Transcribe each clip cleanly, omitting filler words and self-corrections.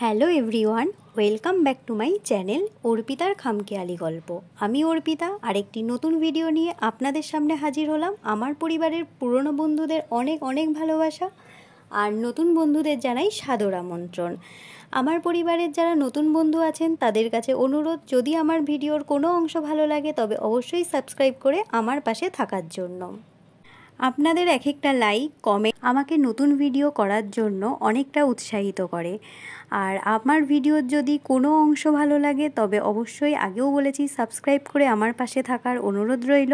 Hello everyone, welcome back to my channel অর্পিতার খামখেয়ালি গল্প। আমি অর্পিতা আরেকটি নতুন ভিডিও নিয়ে আপনাদের সামনে হাজির হলাম। আমার পরিবারের পুরনো বন্ধুদের অনেক অনেক ভালোবাসা আর নতুন বন্ধুদের জানাই সাদর আমন্ত্রণ। আমার পরিবারের যারা নতুন বন্ধু আছেন তাদের কাছে অনুরোধ, যদি আমার ভিডিওর কোনো অংশ ভালো লাগে তবে অবশ্যই সাবস্ক্রাইব করে আমার পাশে থাকার জন্য। আপনাদের এক একটা লাইক কমেন্ট আমাকে নতুন ভিডিও করার জন্য অনেকটা উৎসাহিত করে। আর আমার ভিডিওর যদি কোনো অংশ ভালো লাগে তবে অবশ্যই আগেও বলেছি সাবস্ক্রাইব করে আমার পাশে থাকার অনুরোধ রইল।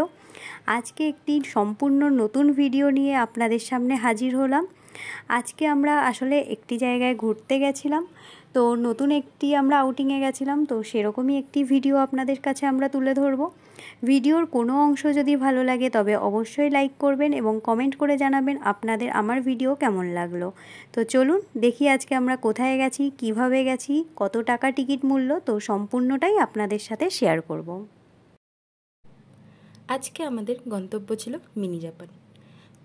আজকে একটি সম্পূর্ণ নতুন ভিডিও নিয়ে আপনাদের সামনে হাজির হলাম। আজকে আমরা আসলে একটি জায়গায় ঘুরতে গেছিলাম, তো নতুন একটি আমরা আউটিংয়ে গেছিলাম, তো সেরকমই একটি ভিডিও আপনাদের কাছে আমরা তুলে ধরব। ভিডিওর কোনো অংশ যদি ভালো লাগে তবে অবশ্যই লাইক করবেন এবং কমেন্ট করে জানাবেন আপনাদের আমার ভিডিও কেমন লাগলো। তো চলুন দেখি আজকে আমরা কোথায় গেছি, কিভাবে গেছি, কত টাকা টিকিট মূল্য, তো সম্পূর্ণটাই আপনাদের সাথে শেয়ার করব। আজকে আমাদের গন্তব্য ছিল মিনি জাপান।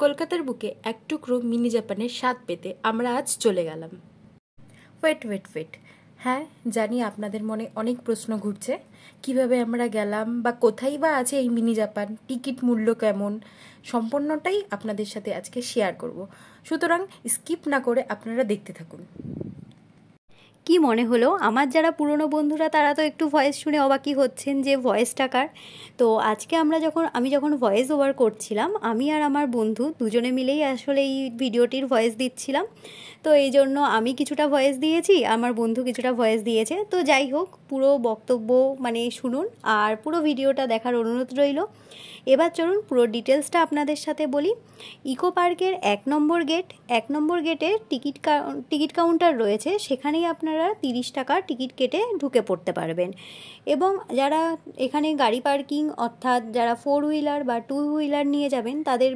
কলকাতার বুকে এক টুকরো মিনি জাপানের স্বাদ পেতে আমরা আজ চলে গেলাম। ওয়েট, হ্যাঁ জানি আপনাদের মনে অনেক প্রশ্ন ঘুরছে, কিভাবে আমরা গেলাম বা কোথায় বা আছে এই মিনি জাপান, টিকিট মূল্য কেমন, সম্পূর্ণটাই আপনাদের সাথে আজকে শেয়ার করব। সুতরাং স্কিপ না করে আপনারা দেখতে থাকুন। কি মনে হলো? আমার যারা পুরনো বন্ধুরা তারা তো একটু ভয়েস শুনে অবাকই হচ্ছেন যে ভয়েসটা কার। তো আজকে আমি যখন ভয়েস ওভার করছিলাম, আমি আর আমার বন্ধু দুজনে মিলেই আসলে এই ভিডিওটির ভয়েস দিচ্ছিলাম। তো এই জন্য আমি কিছুটা ভয়েস দিয়েছি, আমার বন্ধু কিছুটা ভয়েস দিয়েছে। তো যাই হোক, পুরো বক্তব্য শুনুন আর পুরো ভিডিওটা দেখার অনুরোধ রইল। এবার চলুন পুরো ডিটেলসটা আপনাদের সাথে বলি। ইকো পার্কের 1 নম্বর গেটে টিকিট কাউন্টার রয়েছে, সেখানেই আপনারা 30 টাকা টিকিট কেটে ঢুকে পড়তে পারবেন। এবং যারা এখানে গাড়ি পার্কিং অর্থাৎ যারা 4 হুইলার বা 2 হুইলার নিয়ে যাবেন তাদের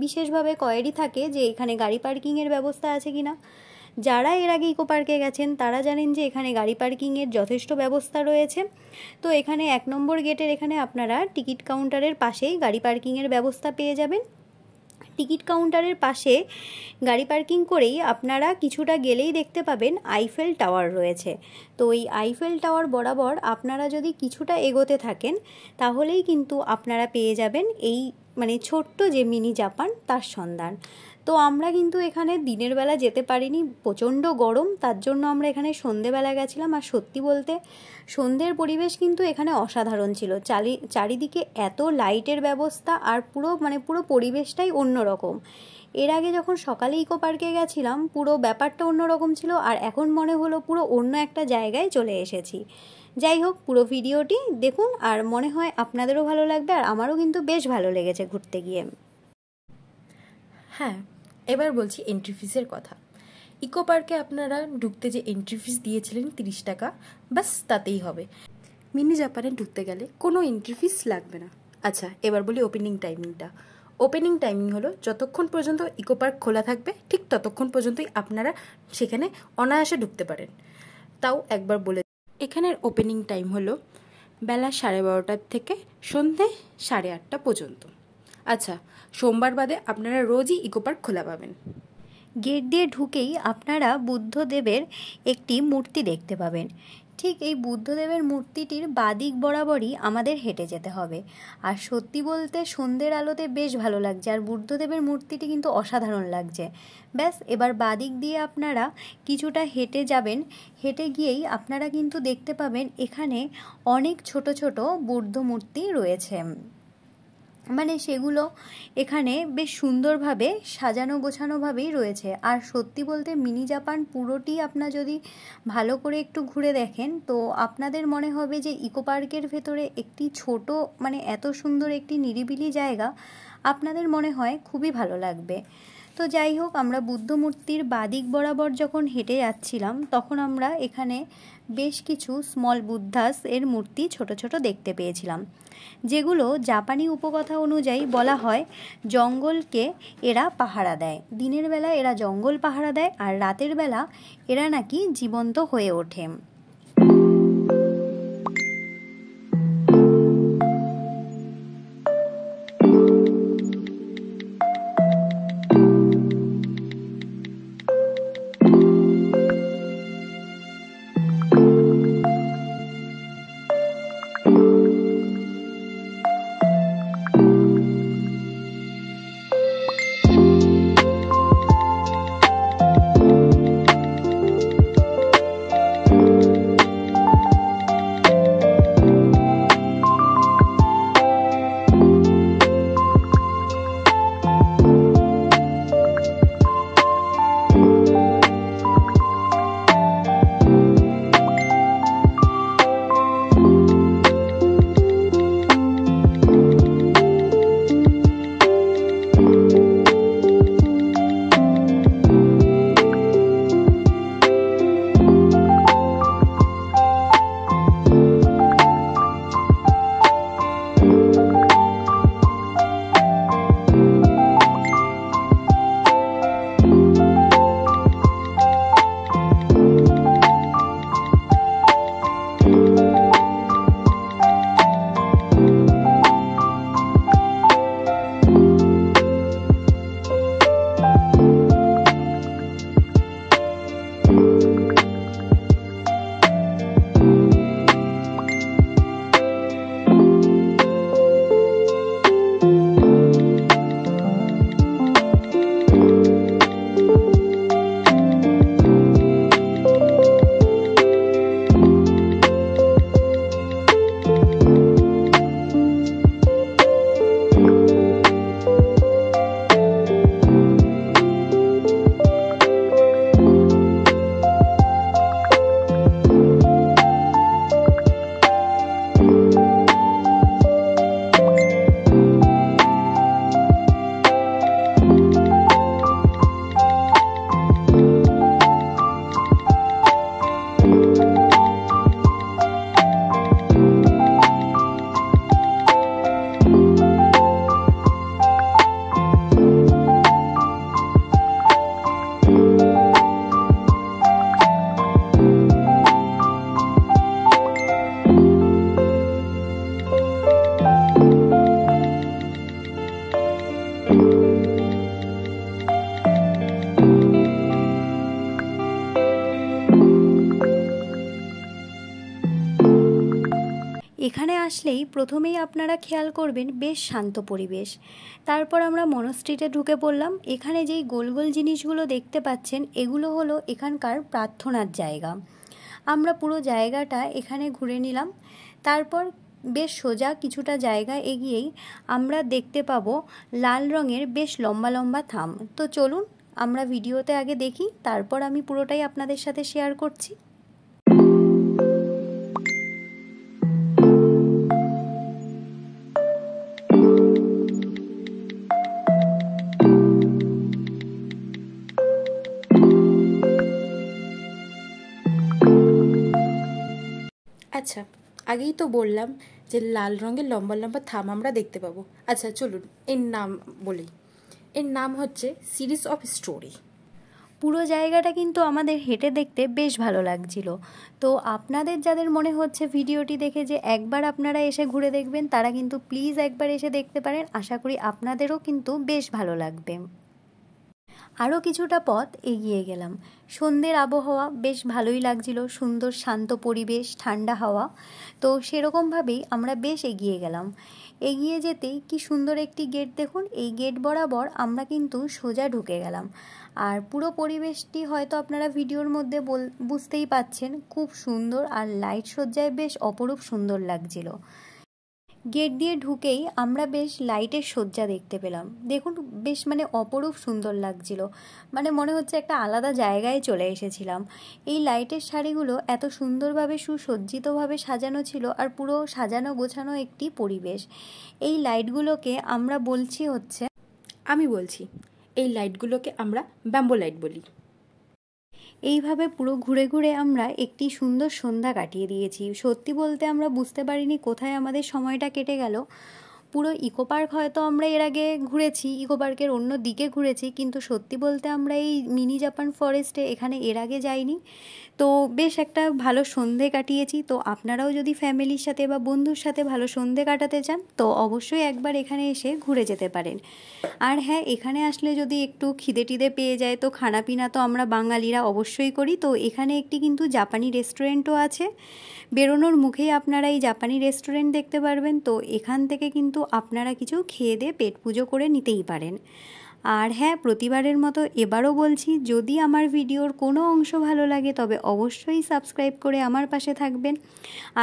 বিশেষভাবে কোয়ারি থাকে যে এখানে গাড়ি পার্কিংয়ের ব্যবস্থা আছে কিনা। যারা এর আগে ইকো পার্কে গেছেন তারা জানেন যে এখানে গাড়ি পার্কিংয়ের যথেষ্ট ব্যবস্থা রয়েছে। তো এখানে 1 নম্বর গেটের এখানে আপনারা টিকিট কাউন্টারের পাশেই গাড়ি পার্কিংয়ের ব্যবস্থা পেয়ে যাবেন। টিকিট কাউন্টারের পাশে গাড়ি পার্কিং করেই আপনারা কিছুটা গেলেই দেখতে পাবেন আইফেল টাওয়ার রয়েছে। তো এই আইফেল টাওয়ার বরাবর আপনারা যদি কিছুটা এগোতে থাকেন তাহলেই কিন্তু আপনারা পেয়ে যাবেন এই ছোট্ট যে মিনি জাপান তার সন্ধান। তো আমরা কিন্তু এখানে দিনের বেলা যেতে পারিনি, প্রচণ্ড গরম, তার জন্য আমরা এখানে সন্ধেবেলা গেছিলাম। আর সত্যি বলতে সন্ধ্যের পরিবেশ কিন্তু এখানে অসাধারণ ছিল। চারিদিকে এত লাইটের ব্যবস্থা আর পুরো পরিবেশটাই অন্যরকম। এর আগে যখন সকালে ইকো পার্কে গেছিলাম পুরো ব্যাপারটা অন্যরকম ছিল, আর এখন মনে হলো পুরো অন্য একটা জায়গায় চলে এসেছি। যাই হোক, পুরো ভিডিওটি দেখুন আর মনে হয় আপনাদেরও ভালো লাগবে, আর আমারও কিন্তু বেশ ভালো লেগেছে ঘুরতে গিয়ে। হ্যাঁ, এবার বলছি এন্ট্রি ফিসের কথা। ইকো পার্কে আপনারা ঢুকতে যে এন্ট্রি ফিস দিয়েছিলেন 30 টাকা, বাস তাতেই হবে। মিনি জাপানে ঢুকতে গেলে কোনো এন্ট্রি ফিস লাগবে না। আচ্ছা, এবার বলি ওপেনিং টাইমিংটা। ওপেনিং টাইমিং হলো যতক্ষণ পর্যন্ত ইকো পার্ক খোলা থাকবে ঠিক ততক্ষণ পর্যন্তই আপনারা সেখানে অনায়াসে ঢুকতে পারেন। তাও একবার বলে, এখানের ওপেনিং টাইম হলো বেলা 12:30 থেকে সন্ধে 8:30 পর্যন্ত। আচ্ছা, সোমবার বাদে আপনারা রোজই ইকো পার্ক খোলা পাবেন। গেট দিয়ে ঢুকেই আপনারা বুদ্ধদেবের একটি মূর্তি দেখতে পাবেন। ঠিক এই বুদ্ধদেবের মূর্তিটির বাদিক বরাবরই আমাদের হেঁটে যেতে হবে। আর সত্যি বলতে সন্ধ্যের আলোতে বেশ ভালো লাগছে, আর বুদ্ধদেবের মূর্তিটি কিন্তু অসাধারণ লাগছে। ব্যাস, এবার বাদিক দিয়ে আপনারা কিছুটা হেঁটে যাবেন। হেঁটে গিয়েই আপনারা কিন্তু দেখতে পাবেন এখানে অনেক ছোট ছোট বুদ্ধ মূর্তি রয়েছে। সেগুলো এখানে বেশ সুন্দরভাবে সাজানো গোছানোভাবেই রয়েছে। আর সত্যি বলতে মিনি জাপান পুরোটি আপনারা যদি ভালো করে একটু ঘুরে দেখেন তো আপনাদের মনে হবে যে ইকো পার্কের ভেতরে একটি ছোট এত সুন্দর একটি নিরিবিলি জায়গা আপনাদের মনে হয় খুবই ভালো লাগবে। তো যাই হোক, আমরা বুদ্ধ মূর্তির বাদিক বরাবর যখন হেঁটে যাচ্ছিলাম তখন আমরা এখানে বেশ কিছু স্মল বুদ্ধাস এর মূর্তি ছোট ছোট দেখতে পেয়েছিলাম, যেগুলো জাপানি উপকথা অনুযায়ী বলা হয় জঙ্গলকে এরা পাহারা দেয়। দিনের বেলা এরা জঙ্গল পাহারা দেয় আর রাতের বেলা এরা নাকি জীবন্ত হয়ে ওঠে। আসলেই প্রথমেই আপনারা খেয়াল করবেন বেশ শান্ত পরিবেশ। তারপর আমরা মনস্ট্রিটে ঢুকে পড়লাম। এখানে যেই গোল গোল জিনিসগুলো দেখতে পাচ্ছেন এগুলো হলো এখানকার প্রার্থনার জায়গা। আমরা পুরো জায়গাটা এখানে ঘুরে নিলাম। তারপর বেশ সোজা কিছুটা জায়গা এগিয়েই আমরা দেখতে পাবো লাল রঙের বেশ লম্বা লম্বা থাম। তো চলুন আমরা ভিডিওতে আগে দেখি, তারপর আমি পুরোটাই আপনাদের সাথে শেয়ার করছি। আচ্ছা, আগেই তো বললাম যে লাল রঙের লম্বা লম্বা থাম আমরা দেখতে পাবো। আচ্ছা চলুন এর নাম বলি। এর নাম হচ্ছে সিরিজ অফ স্টোরি। পুরো জায়গাটা কিন্তু আমাদের হেঁটে দেখতে বেশ ভালো লাগছিল। তো আপনাদের যাদের মনে হচ্ছে ভিডিওটি দেখে যে একবার আপনারা এসে ঘুরে দেখবেন, তারা কিন্তু প্লিজ একবার এসে দেখতে পারেন। আশা করি আপনাদেরও কিন্তু বেশ ভালো লাগবে। আরও কিছুটা পথ এগিয়ে গেলাম। সন্ধ্যের আবহাওয়া বেশ ভালোই লাগছিল, সুন্দর শান্ত পরিবেশ, ঠান্ডা হাওয়া। তো সেরকমভাবেই আমরা বেশ এগিয়ে গেলাম। এগিয়ে যেতেই কি সুন্দর একটি গেট দেখুন। এই গেট বরাবর আমরা কিন্তু সোজা ঢুকে গেলাম। আর পুরো পরিবেশটি হয়তো আপনারা ভিডিওর মধ্যে বুঝতেই পাচ্ছেন, খুব সুন্দর আর লাইট সজ্জায় বেশ অপরূপ সুন্দর লাগছিল। গেট দিয়ে ঢুকেই আমরা বেশ লাইটের সজ্জা দেখতে পেলাম। দেখুন বেশ অপরূপ সুন্দর লাগছিল, মনে হচ্ছে একটা আলাদা জায়গায় চলে এসেছিলাম। এই লাইটের শাড়িগুলো এত সুন্দরভাবে সুসজ্জিতভাবে সাজানো ছিল, আর পুরো সাজানো গোছানো একটি পরিবেশ। এই লাইটগুলোকে আমরা আমি বলছি এই লাইটগুলোকে আমরা ব্যাম্বো লাইট বলি। এইভাবে পুরো ঘুরে ঘুরে আমরা একটি সুন্দর সন্ধ্যা কাটিয়ে দিয়েছি। সত্যি বলতে আমরা বুঝতে পারিনি কোথায় আমাদের সময়টা কেটে গেল। পুরো ইকো পার্ক হয়তো আমরা এর আগে ঘুরেছি, ইকো পার্কের অন্য দিকে ঘুরেছি, কিন্তু সত্যি বলতে আমরা এই মিনি জাপান ফরেস্টে এখানে এর আগে যাইনি। তো বেশ একটা ভালো সন্ধে কাটিয়েছি। তো আপনারাও যদি ফ্যামিলির সাথে বা বন্ধুর সাথে ভালো সন্ধে কাটাতে চান তো অবশ্যই একবার এখানে এসে ঘুরে যেতে পারেন। আর হ্যাঁ, এখানে আসলে যদি একটু খিদে টিদে পেয়ে যায় তো খানাপিনা তো আমরা বাঙালিরা অবশ্যই করি। তো এখানে একটি কিন্তু জাপানি রেস্টুরেন্টও আছে। বেরোনোর মুখেই আপনারা এই জাপানি রেস্টুরেন্ট দেখতে পারবেন। তো এখান থেকে কিন্তু আপনারা কিছু খেয়ে দিয়ে পেট পুজো করে নিতেই পারেন। আর হ্যাঁ, প্রতিবারের মতো এবারও বলছি, যদি আমার ভিডিওর কোনো অংশ ভালো লাগে তবে অবশ্যই সাবস্ক্রাইব করে আমার পাশে থাকবেন।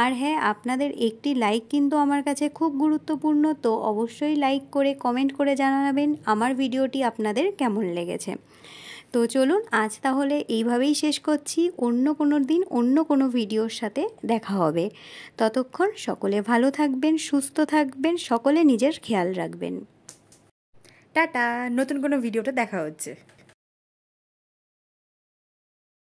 আর হ্যাঁ, আপনাদের একটি লাইক কিন্তু আমার কাছে খুব গুরুত্বপূর্ণ। তো অবশ্যই লাইক করে কমেন্ট করে জানাবেন আমার ভিডিওটি আপনাদের কেমন লেগেছে। তো চলুন আজ তাহলে এইভাবেই শেষ করছি। অন্য কোনো দিন অন্য কোনো ভিডিওর সাথে দেখা হবে। ততক্ষণ সকলে ভালো থাকবেন, সুস্থ থাকবেন, সকলে নিজের খেয়াল রাখবেন। টাটা, নতুন কোনো ভিডিওতে দেখা হচ্ছে।